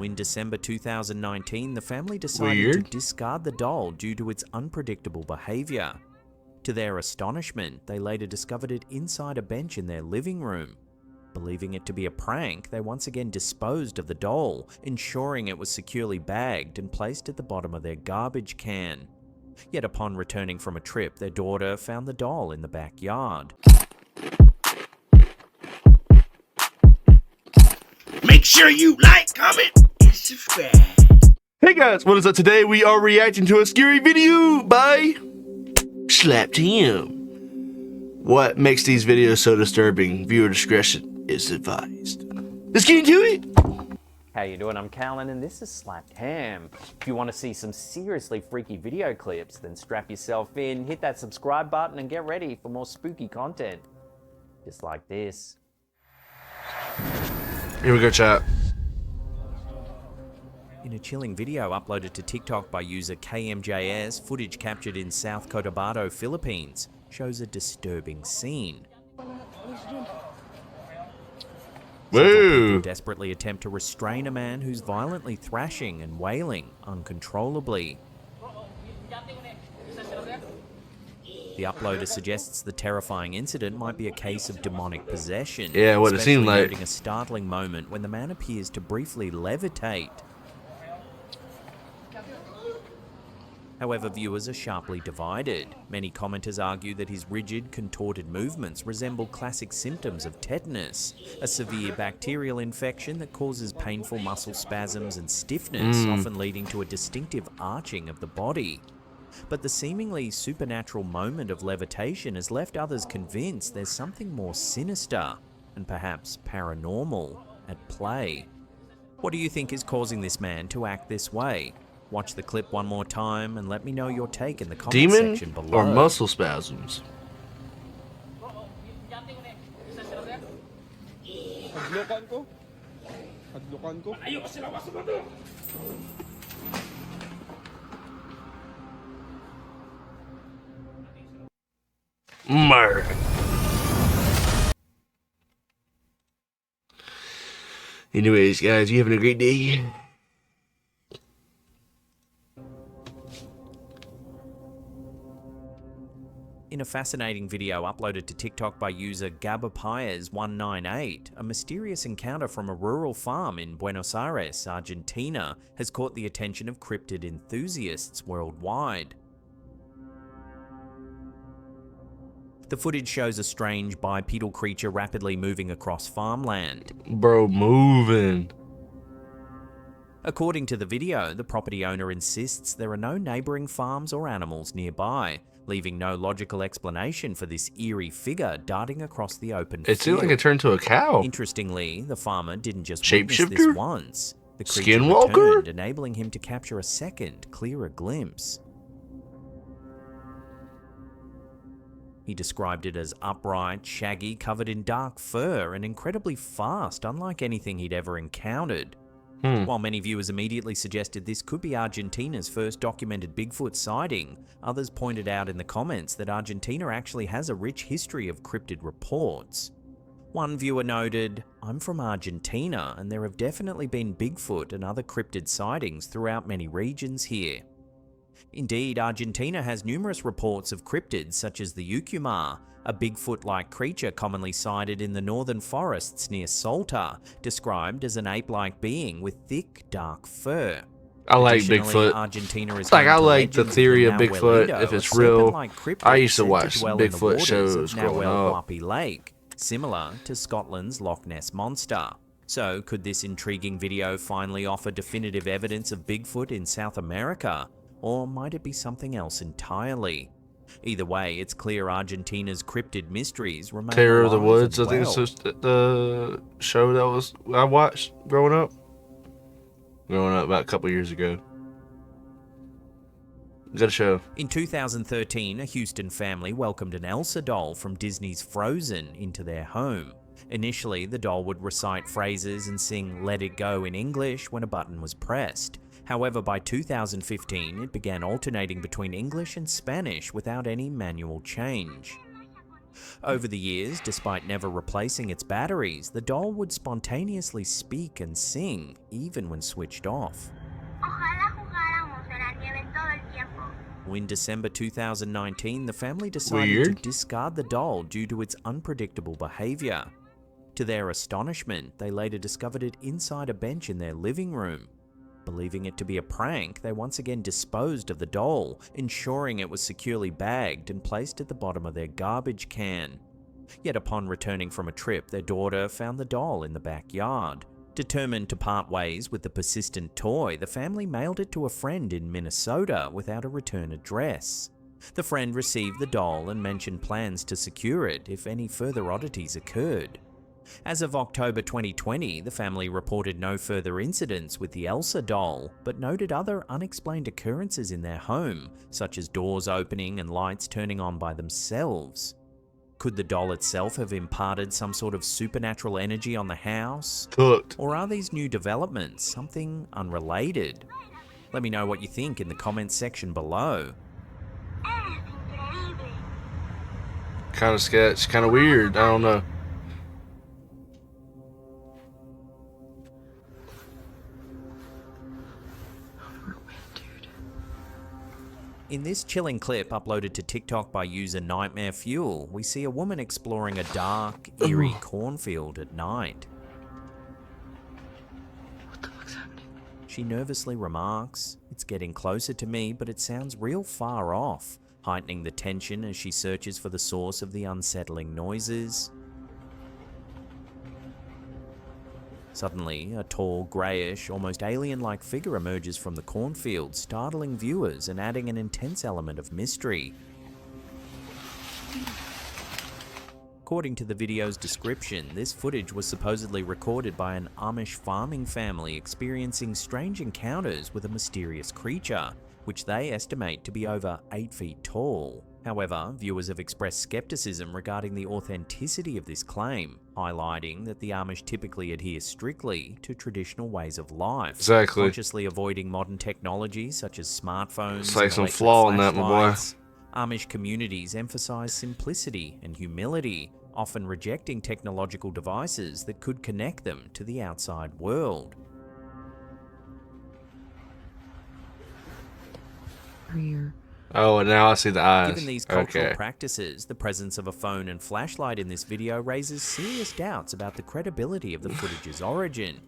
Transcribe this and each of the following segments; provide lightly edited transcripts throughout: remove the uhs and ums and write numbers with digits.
In December 2019, the family decided to discard the doll due to its unpredictable behavior. To their astonishment, they later discovered it inside a bench in their living room. Believing it to be a prank, they once again disposed of the doll, ensuring it was securely bagged and placed at the bottom of their garbage can. Yet upon returning from a trip, their daughter found the doll in the backyard. Make sure you like, comment, and subscribe. Hey guys, what is up? Today we are reacting to a scary video by Slapped Him. What makes these videos so disturbing? Viewer discretion is advised. Let's get into it! How you doing? I'm Callan and this is Slapped Ham. If you want to see some seriously freaky video clips, then strap yourself in, hit that subscribe button and get ready for more spooky content. Just like this. Here we go, chat. In a chilling video uploaded to TikTok by user KMJS, footage captured in South Cotabato, Philippines, shows a disturbing scene. Several people desperately attempt to restrain a man who's violently thrashing and wailing uncontrollably. The uploader suggests the terrifying incident might be a case of demonic possession. Yeah, what it seemed like. Noting a startling moment when the man appears to briefly levitate. However, viewers are sharply divided. Many commenters argue that his rigid, contorted movements resemble classic symptoms of tetanus, a severe bacterial infection that causes painful muscle spasms and stiffness, often leading to a distinctive arching of the body. But the seemingly supernatural moment of levitation has left others convinced there's something more sinister and perhaps paranormal at play. What do you think is causing this man to act this way? Watch the clip one more time and let me know your take in the comment section below. Demon or muscle spasms? Murder. Anyways, guys, you having a great day? In a fascinating video uploaded to TikTok by user Gabapires198, a mysterious encounter from a rural farm in Buenos Aires, Argentina, has caught the attention of cryptid enthusiasts worldwide. The footage shows a strange bipedal creature rapidly moving across farmland. Bro, moving. According to the video, the property owner insists there are no neighboring farms or animals nearby, leaving no logical explanation for this eerie figure darting across the open field. It seemed like it turned to a cow. Interestingly, the farmer didn't just witness Shapeshifter? this once. The creature Skinwalker? returned, enabling him to capture a second, clearer glimpse. He described it as upright, shaggy, covered in dark fur, and incredibly fast, unlike anything he'd ever encountered. While many viewers immediately suggested this could be Argentina's first documented Bigfoot sighting, others pointed out in the comments that Argentina actually has a rich history of cryptid reports. One viewer noted, "I'm from Argentina and there have definitely been Bigfoot and other cryptid sightings throughout many regions here." Indeed, Argentina has numerous reports of cryptids such as the Ucumar, a Bigfoot-like creature commonly sighted in the northern forests near Salta, described as an ape-like being with thick, dark fur. I like Additionally, Bigfoot. Argentina is Like, home I to like the legends theory of the Bigfoot, Nahuelito, if it's a real. serpent-like cryptid I used to said watch dwell in the Bigfoot waters shows of growing up. Nahuel Lake, similar to Scotland's Loch Ness Monster. So, could this intriguing video finally offer definitive evidence of Bigfoot in South America? Or might it be something else entirely? Either way, it's clear Argentina's cryptid mysteries remain Terror of the alive Woods, and I think well. it's the show that I watched growing up. About a couple years ago. Good show. In 2013, a Houston family welcomed an Elsa doll from Disney's Frozen into their home. Initially, the doll would recite phrases and sing "Let It Go" in English when a button was pressed. However, by 2015, it began alternating between English and Spanish without any manual change. Over the years, despite never replacing its batteries, the doll would spontaneously speak and sing, even when switched off. In December 2019, the family decided to discard the doll due to its unpredictable behavior. To their astonishment, they later discovered it inside a bench in their living room. Believing it to be a prank, they once again disposed of the doll, ensuring it was securely bagged and placed at the bottom of their garbage can. Yet upon returning from a trip, their daughter found the doll in the backyard. Determined to part ways with the persistent toy, the family mailed it to a friend in Minnesota without a return address. The friend received the doll and mentioned plans to secure it if any further oddities occurred. As of October 2020, the family reported no further incidents with the Elsa doll, but noted other unexplained occurrences in their home, such as doors opening and lights turning on by themselves. Could the doll itself have imparted some sort of supernatural energy on the house? Cooked. Or are these new developments something unrelated? Let me know what you think in the comments section below. Kind of sketch, kind of weird, I don't know. In this chilling clip uploaded to TikTok by user Nightmare Fuel, we see a woman exploring a dark, eerie cornfield at night. What the fuck's happening? She nervously remarks, "It's getting closer to me, but it sounds real far off," heightening the tension as she searches for the source of the unsettling noises. Suddenly, a tall, greyish, almost alien-like figure emerges from the cornfield, startling viewers and adding an intense element of mystery. According to the video's description, this footage was supposedly recorded by an Amish farming family experiencing strange encounters with a mysterious creature, which they estimate to be over 8 feet tall. However, viewers have expressed skepticism regarding the authenticity of this claim, highlighting that the Amish typically adhere strictly to traditional ways of life, consciously avoiding modern technologies such as smartphones. It's like some flaw in that, my boy. Amish communities emphasize simplicity and humility, often rejecting technological devices that could connect them to the outside world. Rear. Oh, and now I see the eyes. Given these cultural practices, the presence of a phone and flashlight in this video raises serious doubts about the credibility of the footage's origin.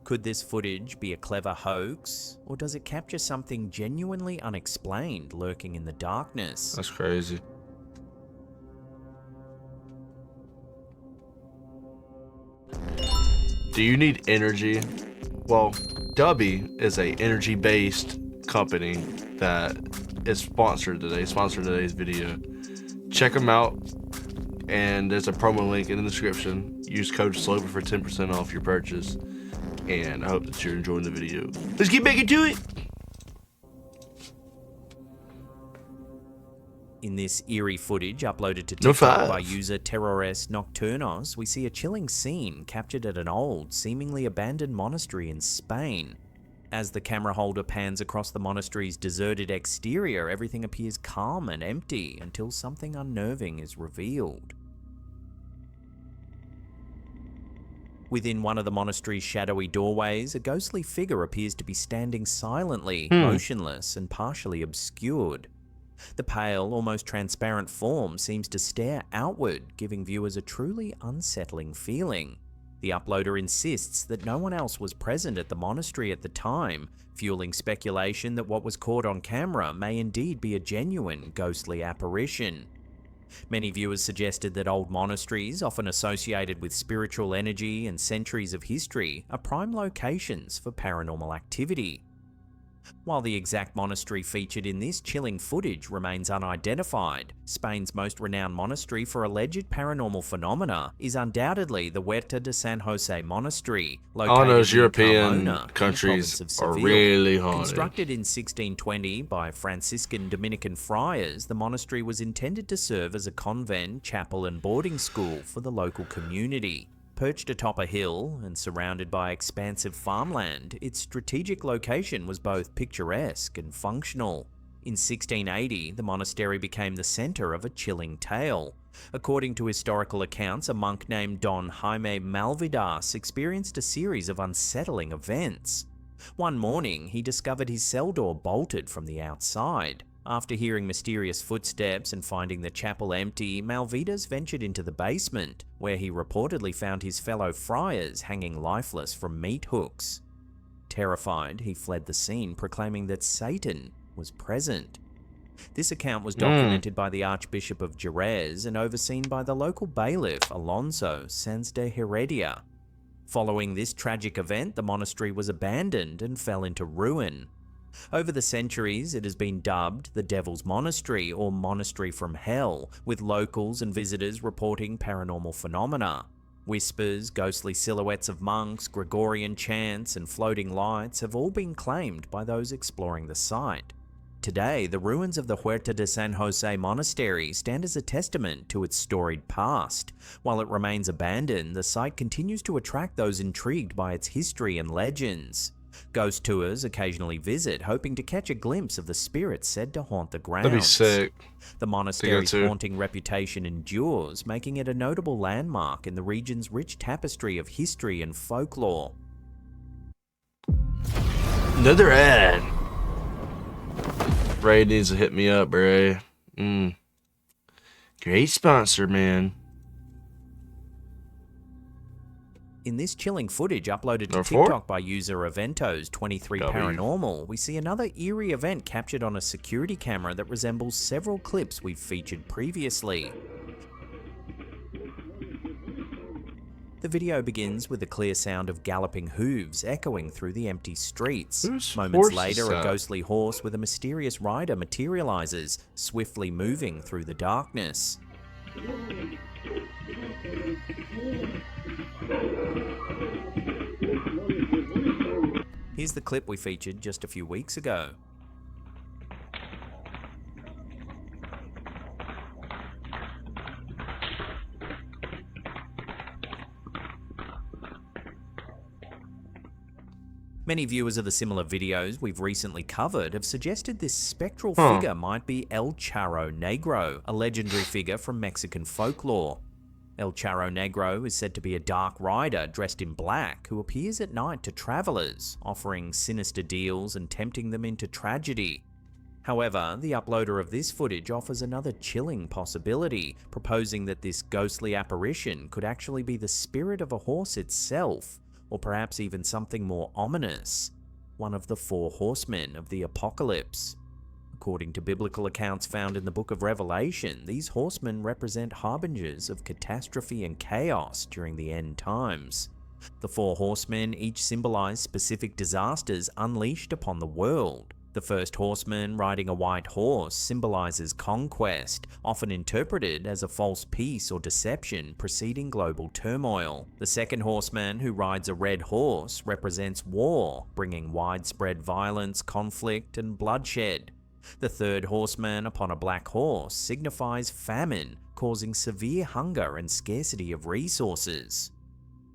Could this footage be a clever hoax, or does it capture something genuinely unexplained lurking in the darkness? That's crazy. Do you need energy? Well, DUBBY is a energy-based company that is sponsored today's video. Check them out, and there's a promo link in the description. Use code SLOVER for 10% off your purchase, and I hope that you're enjoying the video. Let's get back into it. In this eerie footage uploaded to TikTok by user Terrores Nocturnos, we see a chilling scene captured at an old, seemingly abandoned monastery in Spain. As the camera holder pans across the monastery's deserted exterior, everything appears calm and empty until something unnerving is revealed. Within one of the monastery's shadowy doorways, a ghostly figure appears to be standing silently, motionless and partially obscured. The pale, almost transparent form seems to stare outward, giving viewers a truly unsettling feeling. The uploader insists that no one else was present at the monastery at the time, fueling speculation that what was caught on camera may indeed be a genuine ghostly apparition. Many viewers suggested that old monasteries, often associated with spiritual energy and centuries of history, are prime locations for paranormal activity. While the exact monastery featured in this chilling footage remains unidentified, Spain's most renowned monastery for alleged paranormal phenomena is undoubtedly the Huerta de San Jose Monastery, located those in European Carmona, countries in the province of are Seville. really haunted. Constructed in 1620 by Franciscan Dominican friars, the monastery was intended to serve as a convent, chapel and boarding school for the local community. Perched atop a hill and surrounded by expansive farmland, its strategic location was both picturesque and functional. In 1680, the monastery became the center of a chilling tale. According to historical accounts, a monk named Don Jaime Malvidas experienced a series of unsettling events. One morning, he discovered his cell door bolted from the outside. After hearing mysterious footsteps and finding the chapel empty, Malvidas ventured into the basement, where he reportedly found his fellow friars hanging lifeless from meat hooks. Terrified, he fled the scene, proclaiming that Satan was present. This account was documented by the Archbishop of Jerez and overseen by the local bailiff Alonso Sanz de Heredia. Following this tragic event, the monastery was abandoned and fell into ruin. Over the centuries, it has been dubbed the Devil's Monastery or Monastery from Hell, with locals and visitors reporting paranormal phenomena. Whispers, ghostly silhouettes of monks, Gregorian chants, and floating lights have all been claimed by those exploring the site. Today, the ruins of the Huerta de San Jose Monastery stand as a testament to its storied past. While it remains abandoned, the site continues to attract those intrigued by its history and legends. Ghost tours occasionally visit, hoping to catch a glimpse of the spirits said to haunt the grounds. That'd be sick. The monastery's haunting reputation endures, making it a notable landmark in the region's rich tapestry of history and folklore. Another ad. Ray needs to hit me up, Ray. Great sponsor, man. In this chilling footage uploaded to TikTok by user Eventos23 Paranormal, we see another eerie event captured on a security camera that resembles several clips we've featured previously. The video begins with the clear sound of galloping hooves echoing through the empty streets. Moments later, a ghostly horse with a mysterious rider materializes, swiftly moving through the darkness. Here's the clip we featured just a few weeks ago. Many viewers of the similar videos we've recently covered have suggested this spectral figure might be El Charro Negro, a legendary figure from Mexican folklore. El Charro Negro is said to be a dark rider dressed in black who appears at night to travelers, offering sinister deals and tempting them into tragedy. However, the uploader of this footage offers another chilling possibility, proposing that this ghostly apparition could actually be the spirit of a horse itself, or perhaps even something more ominous, one of the 4 horsemen of the apocalypse. According to biblical accounts found in the book of Revelation, these horsemen represent harbingers of catastrophe and chaos during the end times. The 4 horsemen each symbolize specific disasters unleashed upon the world. The first horseman riding a white horse symbolizes conquest, often interpreted as a false peace or deception preceding global turmoil. The second horseman, who rides a red horse, represents war, bringing widespread violence, conflict, and bloodshed. The third horseman upon a black horse signifies famine, causing severe hunger and scarcity of resources.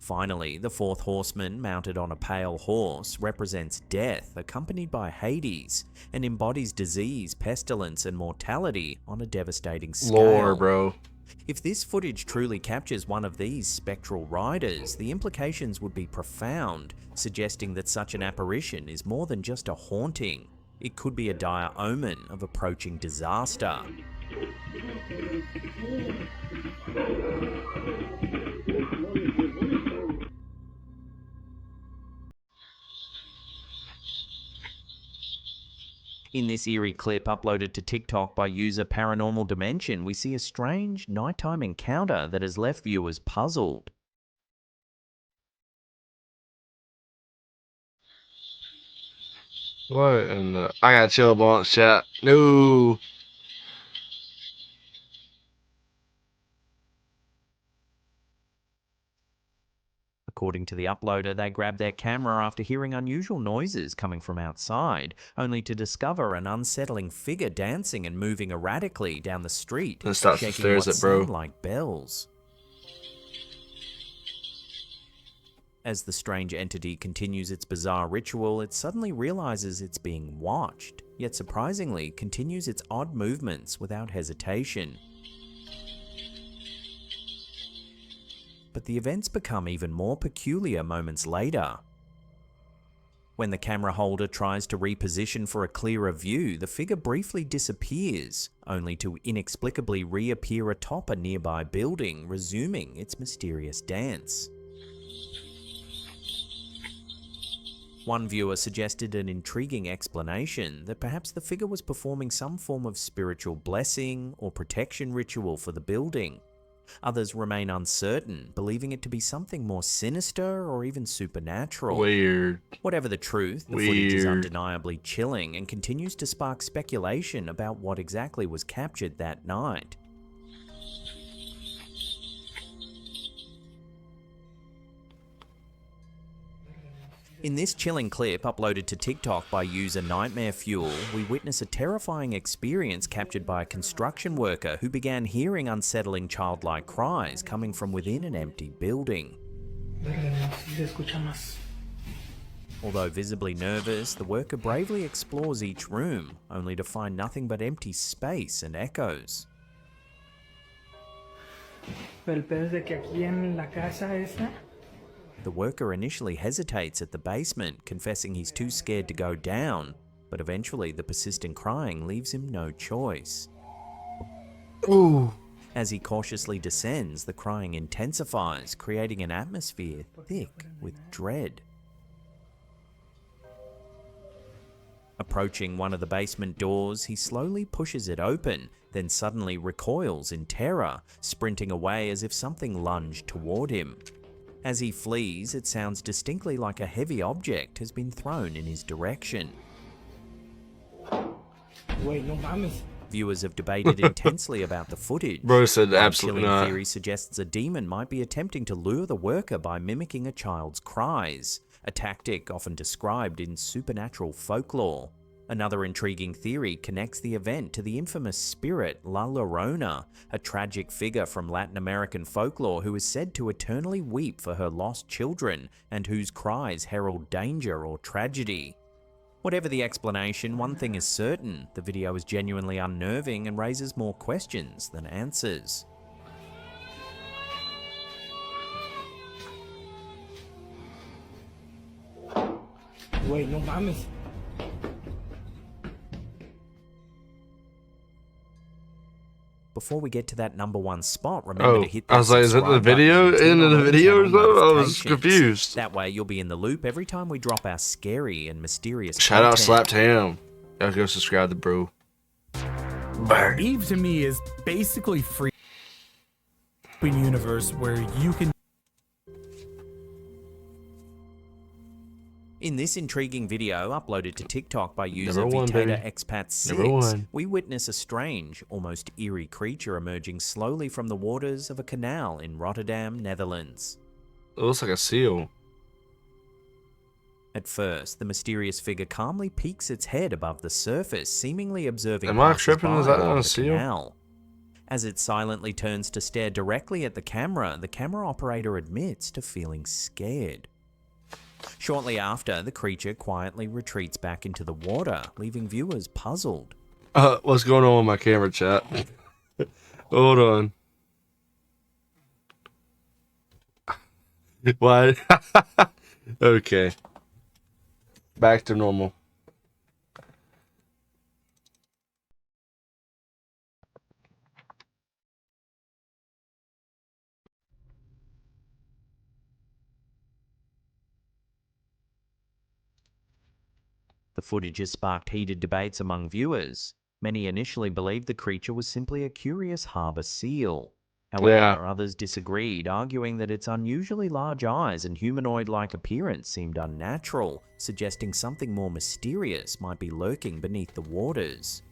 Finally, the fourth horseman, mounted on a pale horse, represents death, accompanied by Hades, and embodies disease, pestilence, and mortality on a devastating scale. Lore, bro. If this footage truly captures one of these spectral riders, the implications would be profound, suggesting that such an apparition is more than just a haunting. It could be a dire omen of approaching disaster. In this eerie clip uploaded to TikTok by user Paranormal Dimension, we see a strange nighttime encounter that has left viewers puzzled. What in the... I got chill bumps, chat. No. According to the uploader, they grabbed their camera after hearing unusual noises coming from outside, only to discover an unsettling figure dancing and moving erratically down the street, Let's stop shaking what it, bro. sound like bells. As the strange entity continues its bizarre ritual, it suddenly realizes it's being watched, yet surprisingly continues its odd movements without hesitation. But the events become even more peculiar moments later. When the camera holder tries to reposition for a clearer view, the figure briefly disappears, only to inexplicably reappear atop a nearby building, resuming its mysterious dance. One viewer suggested an intriguing explanation that perhaps the figure was performing some form of spiritual blessing or protection ritual for the building. Others remain uncertain, believing it to be something more sinister or even supernatural. Weird. Whatever the truth, the footage is undeniably chilling and continues to spark speculation about what exactly was captured that night. In this chilling clip uploaded to TikTok by user Nightmare Fuel, we witness a terrifying experience captured by a construction worker who began hearing unsettling childlike cries coming from within an empty building. Although visibly nervous, the worker bravely explores each room, only to find nothing but empty space and echoes. The worker initially hesitates at the basement, confessing he's too scared to go down, but eventually the persistent crying leaves him no choice. Ooh. As he cautiously descends, the crying intensifies, creating an atmosphere thick with dread. Approaching one of the basement doors, he slowly pushes it open, then suddenly recoils in terror, sprinting away as if something lunged toward him. As he flees, it sounds distinctly like a heavy object has been thrown in his direction. Viewers have debated intensely about the footage. Bro said absolutely Chilling not. theory suggests a demon might be attempting to lure the worker by mimicking a child's cries, a tactic often described in supernatural folklore. Another intriguing theory connects the event to the infamous spirit La Llorona, a tragic figure from Latin American folklore who is said to eternally weep for her lost children and whose cries herald danger or tragedy. Whatever the explanation, one thing is certain: the video is genuinely unnerving and raises more questions than answers. Wait, no mames. Before we get to that #1 spot, remember to hit that I was like, is that the subscribe button video? and turn Into on the all video or channel something? I was notifications. confused. That way you'll be in the loop every time we drop our scary and mysterious Shout out content. Slapped Ham. Y'all go subscribe to bro. Eve to me is basically free universe where you can. In this intriguing video uploaded to TikTok by user Number one, Vitator baby. Expat 6, Number one. we witness a strange, almost eerie creature emerging slowly from the waters of a canal in Rotterdam, Netherlands. It looks like a seal. At first, the mysterious figure calmly peeks its head above the surface, seemingly observing Am I passers-by tripping? Is that not along a the seal? canal. As it silently turns to stare directly at the camera operator admits to feeling scared. Shortly after, the creature quietly retreats back into the water, leaving viewers puzzled. What's going on with my camera, chat? Hold on. What? Okay. Back to normal. The footage has sparked heated debates among viewers. Many initially believed the creature was simply a curious harbour seal. However, Yeah. others disagreed, arguing that its unusually large eyes and humanoid-like appearance seemed unnatural, suggesting something more mysterious might be lurking beneath the waters.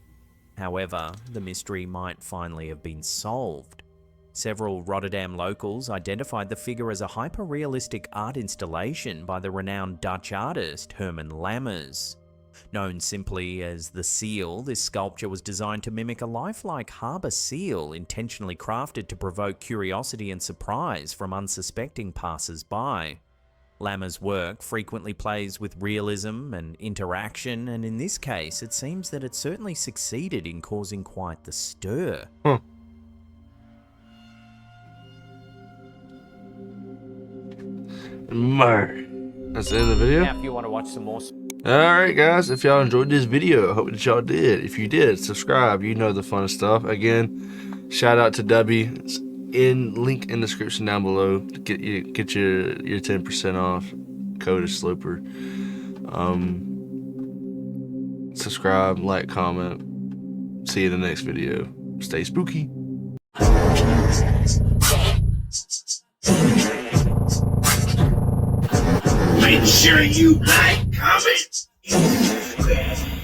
However, the mystery might finally have been solved. Several Rotterdam locals identified the figure as a hyper-realistic art installation by the renowned Dutch artist Herman Lammers. Known simply as the Seal, this sculpture was designed to mimic a lifelike harbour seal, intentionally crafted to provoke curiosity and surprise from unsuspecting passers-by. Lammer's work frequently plays with realism and interaction, and in this case, it seems that it certainly succeeded in causing quite the stir. That's the end of the video. Now, if you want to watch some more... Alright guys, if y'all enjoyed this video, I hope that y'all did. If you did, subscribe, you know the fun stuff. Again, shout out to DUBBY. It's link in the description down below to get your 10% off. Code is Sloper. Subscribe, like, comment. See you in the next video. Stay spooky. Make sure you like, comment, and subscribe.